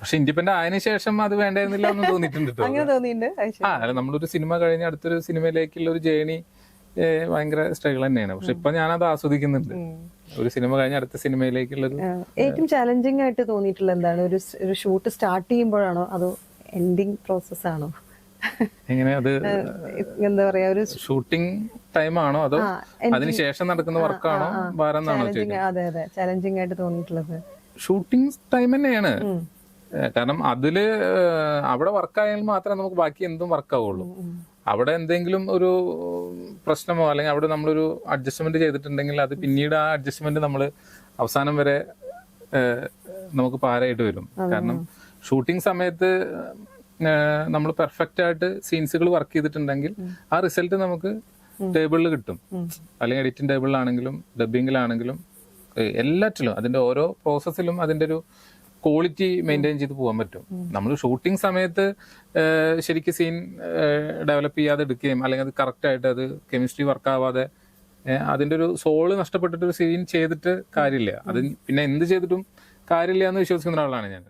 പക്ഷെ ഇൻഡിപെൻഡന്റ് ആയതിനു ശേഷം അത് വേണ്ടായിരുന്നില്ല എന്ന് തോന്നിയിട്ടുണ്ട് കേട്ടോ. അല്ല, നമ്മളൊരു സിനിമ കഴിഞ്ഞ് അടുത്തൊരു സിനിമയിലേക്കുള്ള ഒരു ജേണി ഭയങ്കര സ്ട്രഗിൾ തന്നെയാണ്. പക്ഷെ ഇപ്പൊ ഞാനത് ആസ്വദിക്കുന്നുണ്ട്. ഒരു സിനിമ കഴിഞ്ഞ അടുത്ത സിനിമയിലേക്കുള്ളൊരു ഏറ്റവും ചാലഞ്ചിങ് ആയിട്ട് തോന്നിയിട്ടുള്ള എന്താണ്? ഒരു ഷൂട്ട് സ്റ്റാർട്ട് ചെയ്യുമ്പോഴാണോ അതോ എൻഡിങ് പ്രോസസ് ആണോ? എങ്ങനെ അത് എന്താ പറയാ, ഒരു ഷൂട്ടിംഗ് ടൈം ആണോ അതോ അതിനുശേഷം നടക്കുന്ന വർക്കാണോ ഭാരം എന്നാണോ ചോദിക്കുന്നത്? അതെ അതെ, ചാലഞ്ചിങ് ആയിട്ട് തോന്നിയിട്ടുള്ളത് ഷൂട്ടിംഗ് ടൈം തന്നെയാണ്. കാരണം അതില് അവിടെ വർക്കായാൽ മാത്രമേ നമുക്ക് ബാക്കി എന്തും വർക്കാവുള്ളൂ. അവിടെ എന്തെങ്കിലും ഒരു പ്രശ്നമോ അല്ലെങ്കിൽ അവിടെ നമ്മളൊരു അഡ്ജസ്റ്റ്മെന്റ് ചെയ്തിട്ടുണ്ടെങ്കിൽ അത് പിന്നീട് ആ അഡ്ജസ്റ്റ്മെന്റ് നമ്മൾ അവസാനം വരെ നമുക്ക് പാരയായിട്ട് വരും. കാരണം ഷൂട്ടിംഗ് സമയത്ത് നമ്മൾ പെർഫെക്റ്റ് ആയിട്ട് സീൻസുകൾ വർക്ക് ചെയ്തിട്ടുണ്ടെങ്കിൽ ആ റിസൾട്ട് നമുക്ക് ടേബിളിൽ കിട്ടും. അല്ലെങ്കിൽ എഡിറ്റിംഗ് ടേബിളിലാണെങ്കിലും ഡബിങ്ങിലാണെങ്കിലും എല്ലാറ്റിലും അതിന്റെ ഓരോ പ്രോസസ്സിലും അതിന്റെ ഒരു ക്വാളിറ്റി മെയിൻറ്റെയിൻ ചെയ്ത് പോകാൻ പറ്റും. നമ്മൾ ഷൂട്ടിംഗ് സമയത്ത് ശരിക്കും സീൻ ഡെവലപ്പ് ചെയ്യാതെ എടുക്കുകയും അല്ലെങ്കിൽ അത് കറക്റ്റ് ആയിട്ട് അത് കെമിസ്ട്രി വർക്ക് ആവാതെ അതിന്റെ ഒരു സോള് നഷ്ടപ്പെട്ടിട്ട് ഒരു സീൻ ചെയ്തിട്ട് കാര്യമില്ല. അത് പിന്നെ എന്ത് ചെയ്തിട്ടും കാര്യമില്ല എന്ന് വിശ്വസിക്കുന്ന ഒരാളാണ് ഞാൻ.